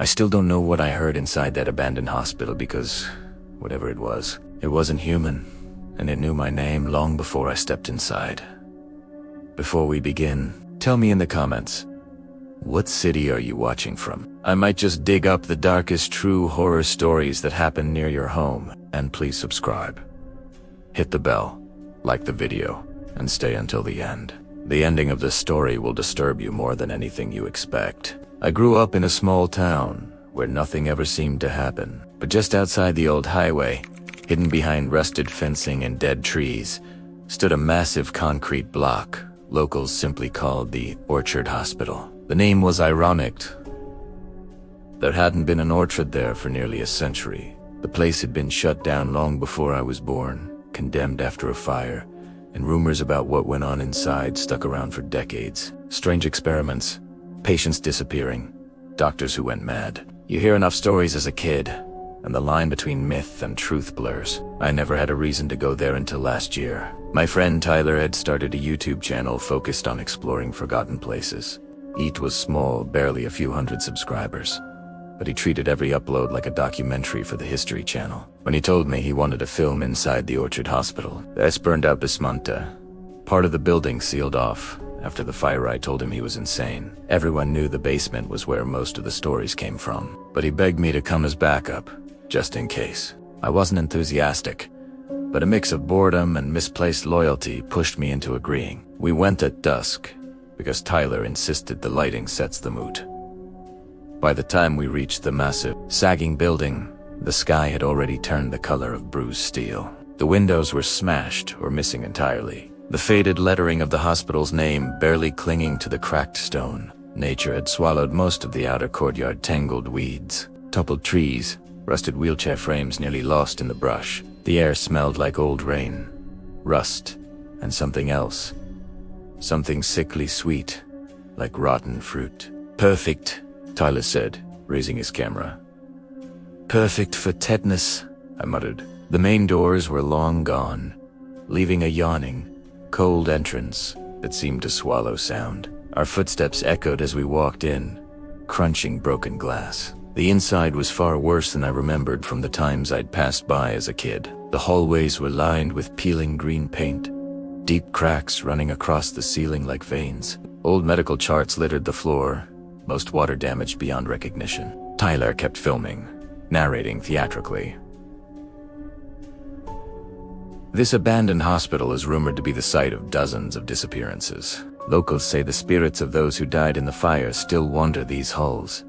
I still don't know what I heard inside that abandoned hospital because, whatever it wasn't human, and it knew my name long before I stepped inside. Before we begin, tell me in the comments, what city are you watching from? I might just dig up the darkest true horror stories that happen near your home, and please subscribe. Hit the bell, like the video, and stay until the end. The ending of this story will disturb you more than anything you expect. I grew up in a small town where nothing ever seemed to happen, but just outside the old highway, hidden behind rusted fencing and dead trees, stood a massive concrete block locals simply called the Orchard Hospital. The name was ironic. There hadn't been an orchard there for nearly a century. The place had been shut down long before I was born, condemned after a fire, and rumors about what went on inside stuck around for decades. Strange experiments, patients disappearing, doctors who went mad. You hear enough stories as a kid, and the line between myth and truth blurs. I never had a reason to go there until last year. My friend Tyler had started a YouTube channel focused on exploring forgotten places. It was small, barely a few hundred subscribers, but he treated every upload like a documentary for the History Channel. When he told me he wanted a film inside the Orchard Hospital, the burned out basement, part of the building sealed off. After the fire, I told him he was insane. Everyone knew the basement was where most of the stories came from, but he begged me to come as backup, just in case. I wasn't enthusiastic, but a mix of boredom and misplaced loyalty pushed me into agreeing. We went at dusk, because Tyler insisted the lighting sets the mood. By the time we reached the massive, sagging building, the sky had already turned the color of bruised steel. The windows were smashed or missing entirely, the faded lettering of the hospital's name barely clinging to the cracked stone. Nature had swallowed most of the outer courtyard, tangled weeds, toppled trees, rusted wheelchair frames nearly lost in the brush. The air smelled like old rain, rust, and something else. Something sickly sweet, like rotten fruit. Perfect, Tyler said, raising his camera. Perfect for tetanus, I muttered. The main doors were long gone, leaving a yawning, cold entrance that seemed to swallow sound. Our footsteps echoed as we walked in, crunching broken glass. The inside was far worse than I remembered from the times I'd passed by as a kid. The hallways were lined with peeling green paint, deep cracks running across the ceiling like veins. Old medical charts littered the floor, most water damaged beyond recognition. Tyler kept filming, narrating theatrically. This abandoned hospital is rumored to be the site of dozens of disappearances. Locals say the spirits of those who died in the fire still wander these halls.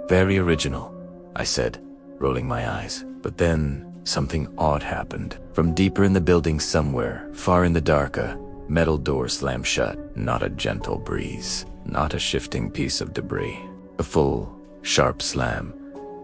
Very original, I said, rolling my eyes. But then, something odd happened. From deeper in the building somewhere, far in the dark, a metal door slammed shut. Not a gentle breeze, not a shifting piece of debris. A full, sharp slam,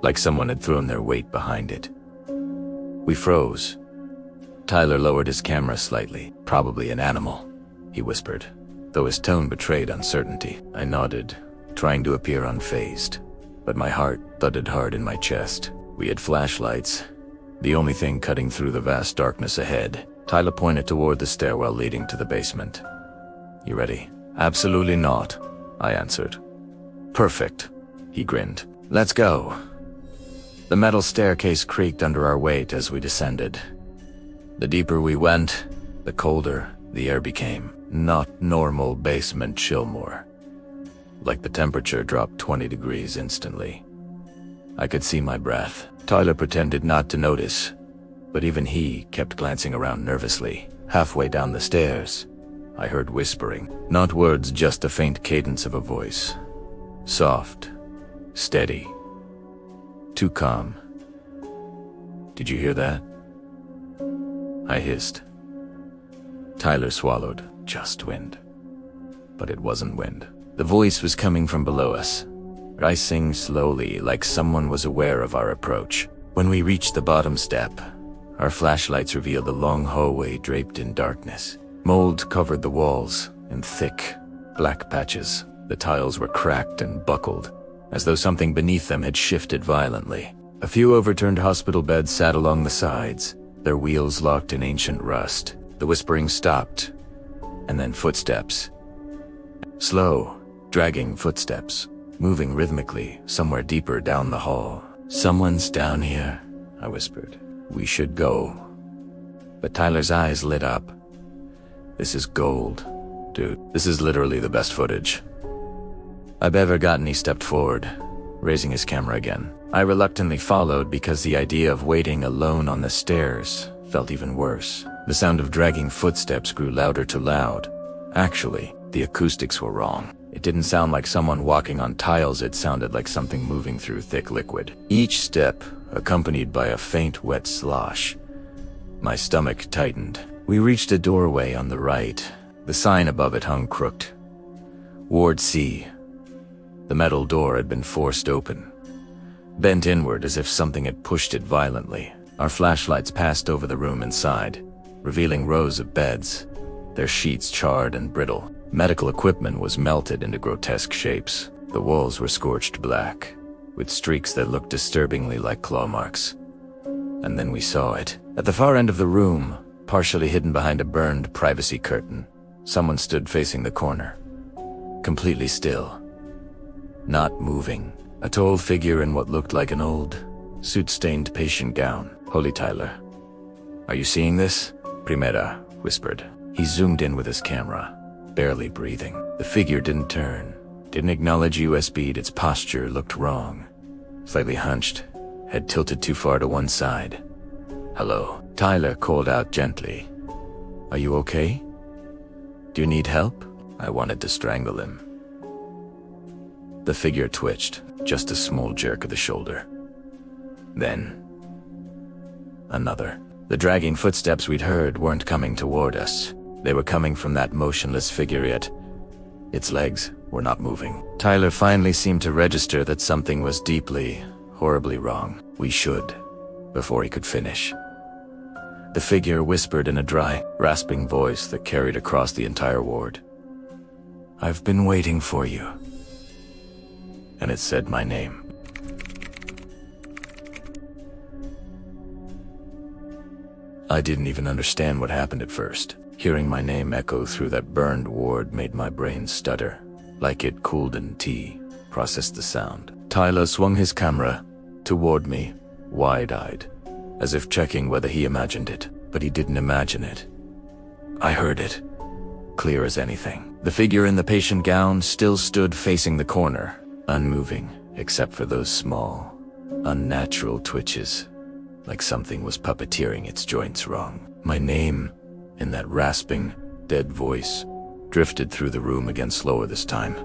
like someone had thrown their weight behind it. We froze. Tyler lowered his camera slightly. Probably an animal, he whispered, though his tone betrayed uncertainty. I nodded, trying to appear unfazed, but my heart thudded hard in my chest. We had flashlights, the only thing cutting through the vast darkness ahead. Tyler pointed toward the stairwell leading to the basement. You ready? Absolutely not, I answered. Perfect, he grinned. Let's go. The metal staircase creaked under our weight as we descended. The deeper we went, the colder the air became. Not normal basement chill more. Like the temperature dropped 20 degrees instantly. I could see my breath. Tyler pretended not to notice, but even he kept glancing around nervously. Halfway down the stairs, I heard whispering. Not words, just a faint cadence of a voice. Soft, steady, too calm. Did you hear that? I hissed. Tyler swallowed. Just wind. But it wasn't wind. The voice was coming from below us, rising slowly like someone was aware of our approach. When we reached the bottom step, our flashlights revealed a long hallway draped in darkness. Mold covered the walls in thick, black patches. The tiles were cracked and buckled, as though something beneath them had shifted violently. A few overturned hospital beds sat along the sides, their wheels locked in ancient rust. The whispering stopped, and then footsteps. Slow, dragging footsteps. moving rhythmically somewhere deeper down the hall. "Someone's down here," I whispered. "We should go." But Tyler's eyes lit up. "This is gold. Dude, this is literally the best footage I've ever gotten." He stepped forward, raising his camera again. I reluctantly followed because the idea of waiting alone on the stairs felt even worse. The sound of dragging footsteps grew louder to loud. Actually, the acoustics were wrong. It didn't sound like someone walking on tiles, it sounded like something moving through thick liquid. Each step accompanied by a faint wet slosh. My stomach tightened. We reached a doorway on the right. The sign above it hung crooked. Ward C. The metal door had been forced open, bent inward as if something had pushed it violently. Our flashlights passed over the room inside, revealing rows of beds, their sheets charred and brittle. Medical equipment was melted into grotesque shapes. The walls were scorched black, with streaks that looked disturbingly like claw marks. And then we saw it. At the far end of the room, partially hidden behind a burned privacy curtain, someone stood facing the corner, completely still, not moving. A tall figure in what looked like an old, soot-stained patient gown. "Holy Tyler, are you seeing this?" Primera whispered. He zoomed in with his camera, barely breathing. The figure didn't turn, didn't acknowledge USB. Its posture looked wrong. Slightly hunched, head tilted too far to one side. "Hello," Tyler called out gently. "Are you okay? Do you need help?" I wanted to strangle him. The figure twitched, just a small jerk of the shoulder. Then, another. The dragging footsteps we'd heard weren't coming toward us. They were coming from that motionless figure, yet its legs were not moving. Tyler finally seemed to register that something was deeply, horribly wrong. "We should," before he could finish. The figure whispered in a dry, rasping voice that carried across the entire ward. "I've been waiting for you." And it said my name. I didn't even understand what happened at first. Hearing my name echo through that burned ward made my brain stutter, like it cooled in tea, processed the sound. Tyler swung his camera toward me, wide-eyed, as if checking whether he imagined it. But he didn't imagine it. I heard it, clear as anything. The figure in the patient gown still stood facing the corner, unmoving, except for those small, unnatural twitches, like something was puppeteering its joints wrong. My name, in that rasping, dead voice, drifted through the room again, slower this time,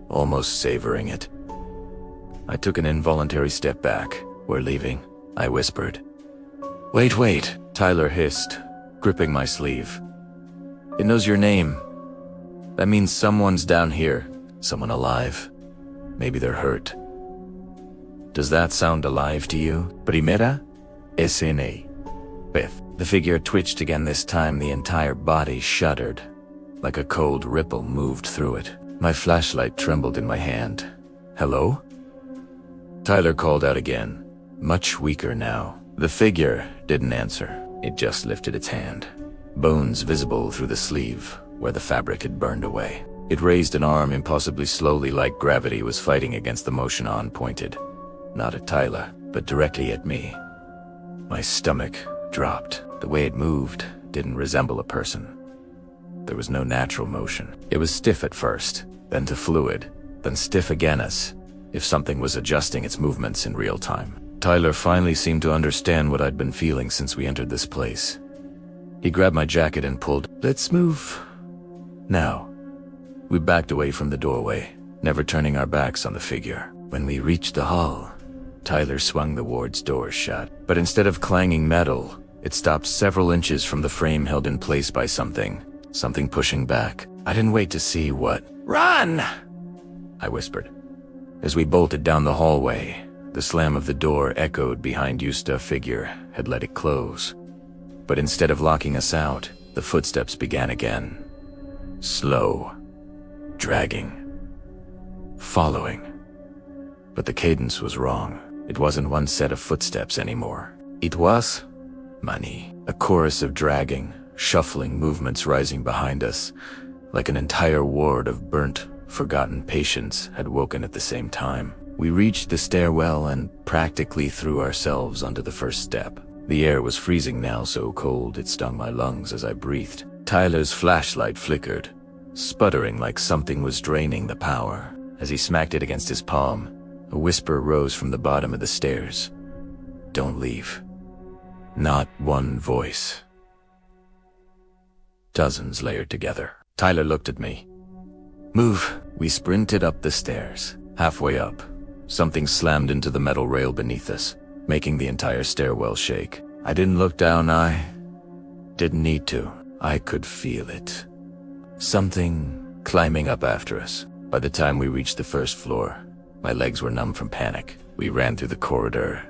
almost savoring it. I took an involuntary step back. "We're leaving," I whispered. "Wait, wait," Tyler hissed, gripping my sleeve. "It knows your name. That means someone's down here, someone alive. Maybe they're hurt. Does that sound alive to you?" "Primera escena." Beth. The figure twitched again, this time the entire body shuddered, like a cold ripple moved through it. My flashlight trembled in my hand. "Hello?" Tyler called out again, much weaker now. The figure didn't answer. It just lifted its hand, bones visible through the sleeve where the fabric had burned away. It raised an arm impossibly slowly, like gravity was fighting against the motion on, pointed, not at Tyler, but directly at me. My stomach dropped. The way it moved didn't resemble a person. There was no natural motion. It was stiff at first, then to fluid, then stiff again, as if something was adjusting its movements in real time. Tyler finally seemed to understand what I'd been feeling since we entered this place. He grabbed my jacket and pulled, "Let's move now." We backed away from the doorway, never turning our backs on the figure. When we reached the hall, Tyler swung the ward's door shut. But instead of clanging metal, it stopped several inches from the frame, held in place by something pushing back. I didn't wait to see what. "Run!" I whispered. As we bolted down the hallway, the slam of the door echoed behind Yusta. Figure had let it close. But instead of locking us out, the footsteps began again. Slow, dragging, following. But the cadence was wrong. It wasn't one set of footsteps anymore. It was money. A chorus of dragging, shuffling movements rising behind us, like an entire ward of burnt, forgotten patients had woken at the same time. We reached the stairwell and practically threw ourselves onto the first step. The air was freezing now, so cold it stung my lungs as I breathed. Tyler's flashlight flickered, sputtering like something was draining the power. As he smacked it against his palm, a whisper rose from the bottom of the stairs. "Don't leave." Not one voice. Dozens layered together. Tyler looked at me. "Move." We sprinted up the stairs. Halfway up, something slammed into the metal rail beneath us, making the entire stairwell shake. I didn't look down. I didn't need to. I could feel it. Something climbing up after us. By the time we reached the first floor, my legs were numb from panic. We ran through the corridor,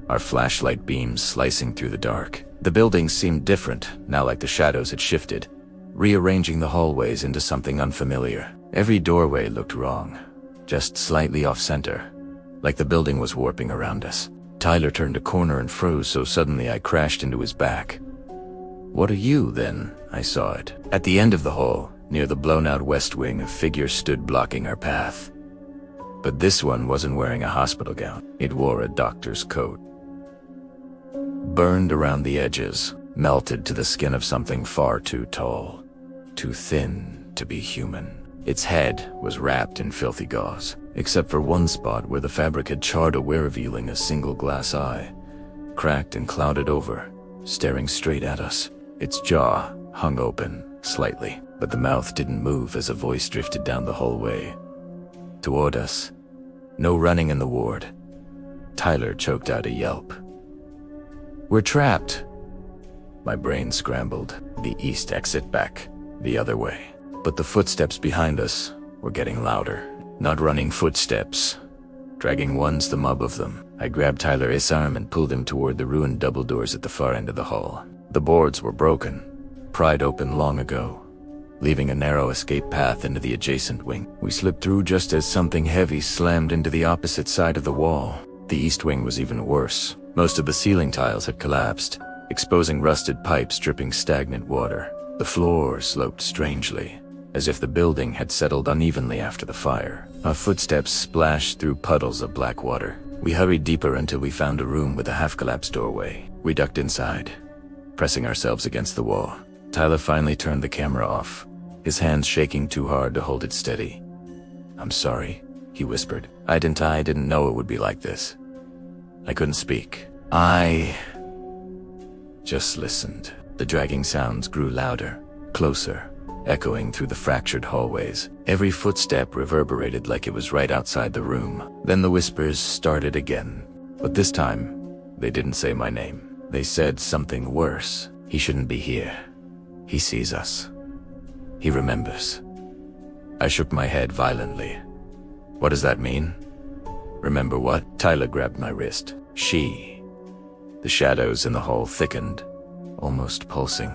our flashlight beams slicing through the dark. The building seemed different, now like the shadows had shifted, rearranging the hallways into something unfamiliar. Every doorway looked wrong, just slightly off-center, like the building was warping around us. Tyler turned a corner and froze so suddenly I crashed into his back. "What are you, then?" I saw it. At the end of the hall, near the blown-out west wing, a figure stood blocking our path. But this one wasn't wearing a hospital gown. It wore a doctor's coat. Burned around the edges, melted to the skin of something far too tall, too thin to be human. Its head was wrapped in filthy gauze, except for one spot where the fabric had charred away, revealing a single glass eye, cracked and clouded over, staring straight at us. Its jaw hung open slightly, but the mouth didn't move as a voice drifted down the hallway toward us. No running in the ward. Tyler choked out a yelp. "We're trapped." My brain scrambled. The east exit, back the other way. But the footsteps behind us were getting louder. Not running footsteps, dragging ones, the mob of them. I grabbed Tyler's arm and pulled him toward the ruined double doors at the far end of the hall. The boards were broken, pried open long ago, leaving a narrow escape path into the adjacent wing. We slipped through just as something heavy slammed into the opposite side of the wall. The east wing was even worse. Most of the ceiling tiles had collapsed, exposing rusted pipes dripping stagnant water. The floor sloped strangely, as if the building had settled unevenly after the fire. Our footsteps splashed through puddles of black water. We hurried deeper until we found a room with a half-collapsed doorway. We ducked inside, pressing ourselves against the wall. Tyler finally turned the camera off, his hands shaking too hard to hold it steady. "I'm sorry," he whispered. I didn't know it would be like this. I couldn't speak. I just listened. The dragging sounds grew louder, closer, echoing through the fractured hallways. Every footstep reverberated like it was right outside the room. Then the whispers started again. But this time, they didn't say my name. They said something worse. He shouldn't be here. He sees us. He remembers. I shook my head violently. What does that mean? Remember what? Tyler grabbed my wrist. She. The shadows in the hall thickened, almost pulsing,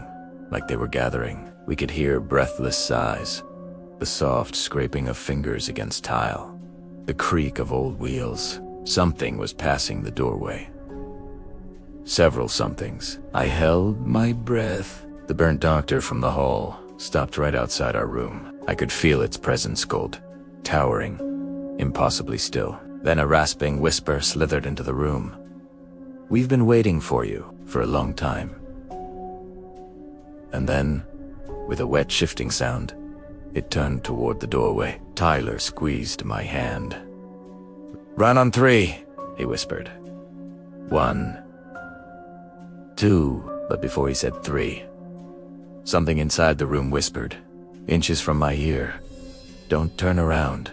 like they were gathering. We could hear breathless sighs, the soft scraping of fingers against tile, the creak of old wheels. Something was passing the doorway. Several somethings. I held my breath. The burnt doctor from the hall stopped right outside our room. I could feel its presence, cold, towering, impossibly still. Then a rasping whisper slithered into the room. "We've been waiting for you for a long time." And then, with a wet shifting sound, it turned toward the doorway. Tyler squeezed my hand. "Run on 3, he whispered. 1, 2, but before he said 3, something inside the room whispered, inches from my ear, "Don't turn around."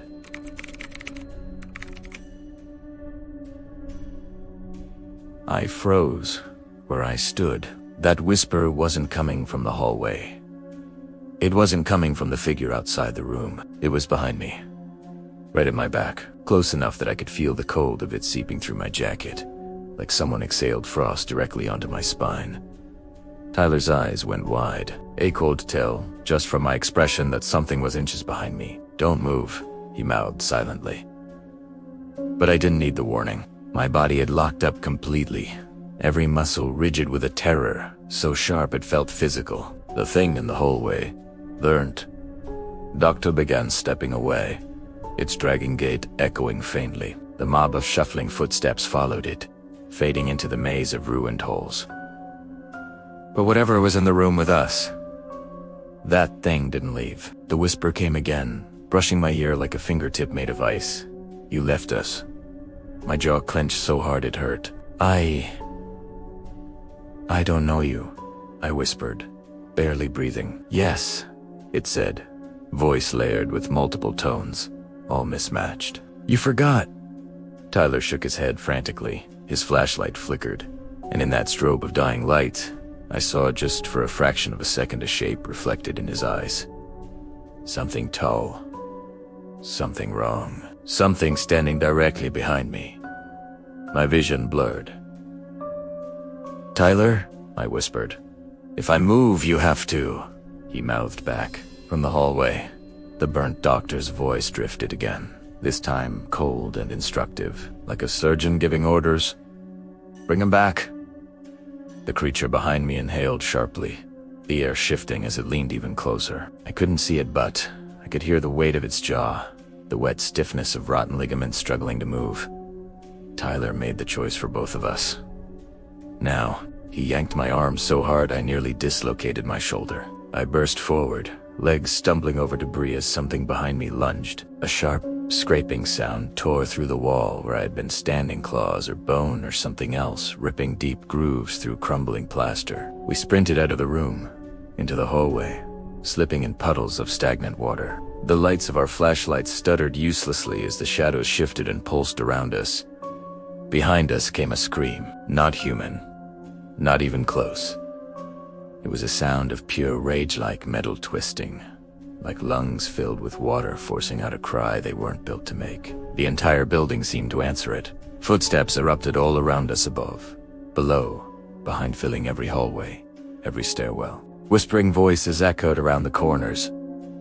I froze where I stood. That whisper wasn't coming from the hallway. It wasn't coming from the figure outside the room. It was behind me, right at my back, close enough that I could feel the cold of it seeping through my jacket, like someone exhaled frost directly onto my spine. Tyler's eyes went wide. I could tell, just from my expression, that something was inches behind me. "Don't move," he mouthed silently. But I didn't need the warning. My body had locked up completely, every muscle rigid with a terror so sharp it felt physical. The thing in the hallway, learned, Doctor began stepping away, its dragging gait echoing faintly. The mob of shuffling footsteps followed it, fading into the maze of ruined halls. But whatever was in the room with us, that thing didn't leave. The whisper came again, brushing my ear like a fingertip made of ice. "You left us." My jaw clenched so hard it hurt. I don't know you," I whispered, barely breathing. "Yes," it said, voice layered with multiple tones, all mismatched. "You forgot." Tyler shook his head frantically. His flashlight flickered, and in that strobe of dying light, I saw just for a fraction of a second a shape reflected in his eyes. Something tall. Something wrong. Something standing directly behind me. My vision blurred. "Tyler," I whispered. "If I move, you have to," he mouthed back. From the hallway, the burnt doctor's voice drifted again, this time cold and instructive, like a surgeon giving orders. "Bring him back." The creature behind me inhaled sharply, the air shifting as it leaned even closer. I couldn't see it, but I could hear the weight of its jaw, the wet stiffness of rotten ligaments struggling to move. Tyler made the choice for both of us. Now, he yanked my arm so hard I nearly dislocated my shoulder. I burst forward, legs stumbling over debris as something behind me lunged. A sharp, scraping sound tore through the wall where I had been standing, claws or bone or something else, ripping deep grooves through crumbling plaster. We sprinted out of the room, into the hallway, slipping in puddles of stagnant water. The lights of our flashlights stuttered uselessly as the shadows shifted and pulsed around us. Behind us came a scream, not human, not even close. It was a sound of pure rage, like metal twisting, like lungs filled with water forcing out a cry they weren't built to make. The entire building seemed to answer it. Footsteps erupted all around us above, below, behind, filling every hallway, every stairwell. Whispering voices echoed around the corners,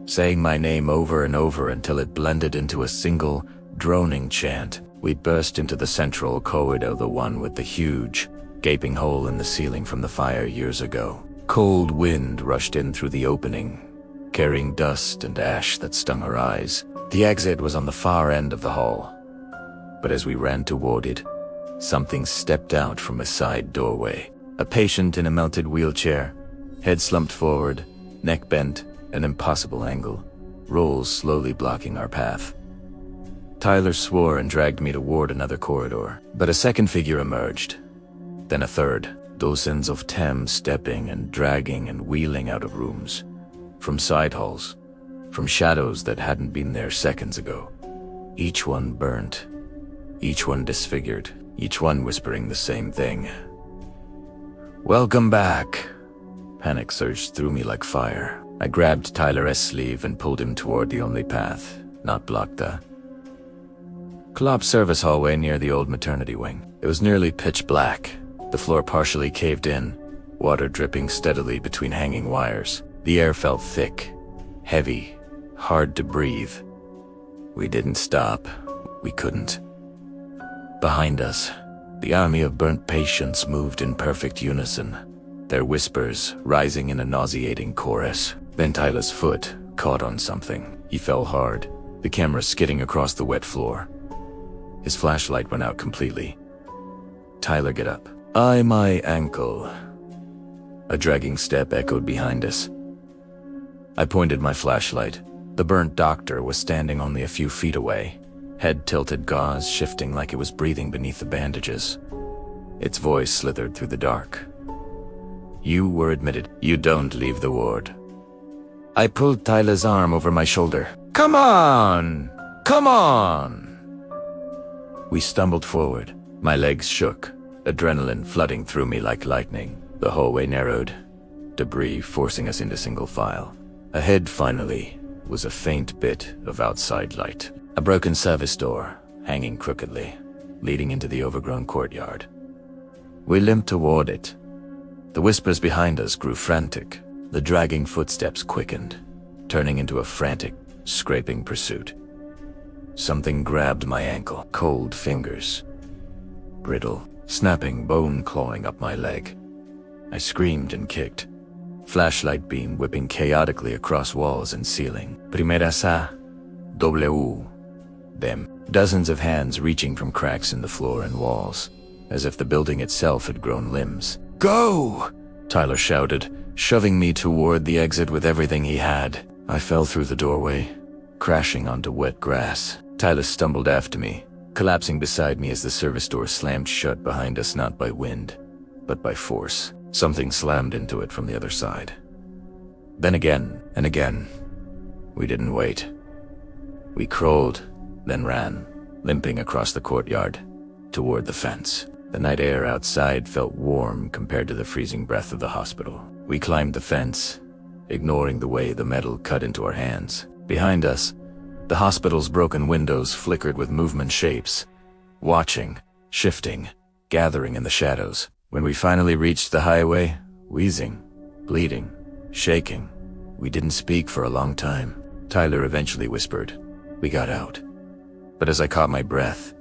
saying my name over and over until it blended into a single, droning chant. We burst into the central corridor, the one with the huge, gaping hole in the ceiling from the fire years ago. Cold wind rushed in through the opening, carrying dust and ash that stung our eyes. The exit was on the far end of the hall, but as we ran toward it, something stepped out from a side doorway. A patient in a melted wheelchair, head slumped forward, neck bent, an impossible angle, rolls slowly blocking our path. Tyler swore and dragged me toward another corridor, but a second figure emerged, then a third. Dozens of Thames stepping and dragging and wheeling out of rooms, from side halls, from shadows that hadn't been there seconds ago. Each one burnt, each one disfigured, each one whispering the same thing. "Welcome back." Panic surged through me like fire. I grabbed Tyler's sleeve and pulled him toward the only path, not blocked the collapsed service hallway near the old maternity wing. It was nearly pitch black. The floor partially caved in, water dripping steadily between hanging wires. The air felt thick, heavy, hard to breathe. We didn't stop. We couldn't. Behind us, the army of burnt patients moved in perfect unison, their whispers rising in a nauseating chorus. Then Tyler's foot caught on something. He fell hard, the camera skidding across the wet floor. His flashlight went out completely. "Tyler, get up." My ankle." A dragging step echoed behind us. I pointed my flashlight. The burnt doctor was standing only a few feet away, head tilted, gauze shifting like it was breathing beneath the bandages. Its voice slithered through the dark. "You were admitted. You don't leave the ward." I pulled Tyler's arm over my shoulder. "Come on! Come on!" We stumbled forward. My legs shook, adrenaline flooding through me like lightning. The hallway narrowed, debris forcing us into single file. Ahead, finally, was a faint bit of outside light. A broken service door, hanging crookedly, leading into the overgrown courtyard. We limped toward it. The whispers behind us grew frantic. The dragging footsteps quickened, turning into a frantic, scraping pursuit. Something grabbed my ankle, cold fingers, brittle, snapping bone clawing up my leg. I screamed and kicked, flashlight beam whipping chaotically across walls and ceiling. Primera sa, W, them. Dozens of hands reaching from cracks in the floor and walls, as if the building itself had grown limbs. Go! Tyler shouted, shoving me toward the exit with everything he had. I fell through the doorway, crashing onto wet grass. Tyler stumbled after me, collapsing beside me as the service door slammed shut behind us, not by wind, but by force. Something slammed into it from the other side. Then again and again. We didn't wait. We crawled, then ran, limping across the courtyard, toward the fence. The night air outside felt warm compared to the freezing breath of the hospital. We climbed the fence, ignoring the way the metal cut into our hands. Behind us, the hospital's broken windows flickered with movement shapes, watching, shifting, gathering in the shadows. When we finally reached the highway, wheezing, bleeding, shaking, we didn't speak for a long time. Tyler eventually whispered, "We got out." But as I caught my breath,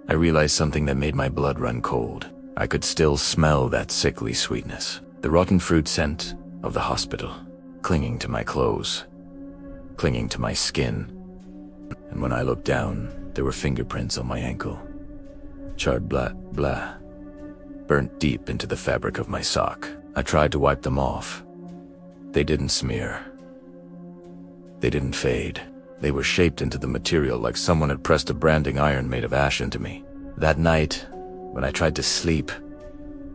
I realized something that made my blood run cold. I could still smell that sickly sweetness, the rotten fruit scent of the hospital, clinging to my clothes, clinging to my skin. And when I looked down, there were fingerprints on my ankle. Charred blah, burnt deep into the fabric of my sock. I tried to wipe them off. They didn't smear. They didn't fade. They were shaped into the material like someone had pressed a branding iron made of ash into me. That night, when I tried to sleep,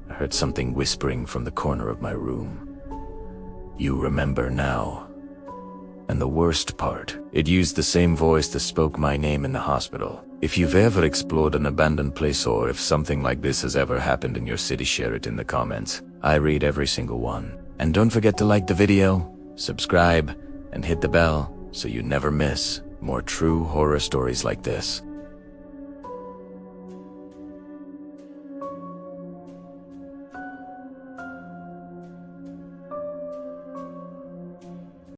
I heard something whispering from the corner of my room. "You remember now." And the worst part, it used the same voice that spoke my name in the hospital. If you've ever explored an abandoned place, or if something like this has ever happened in your city, share it in the comments. I read every single one. And don't forget to like the video, subscribe, and hit the bell so you never miss more true horror stories like this.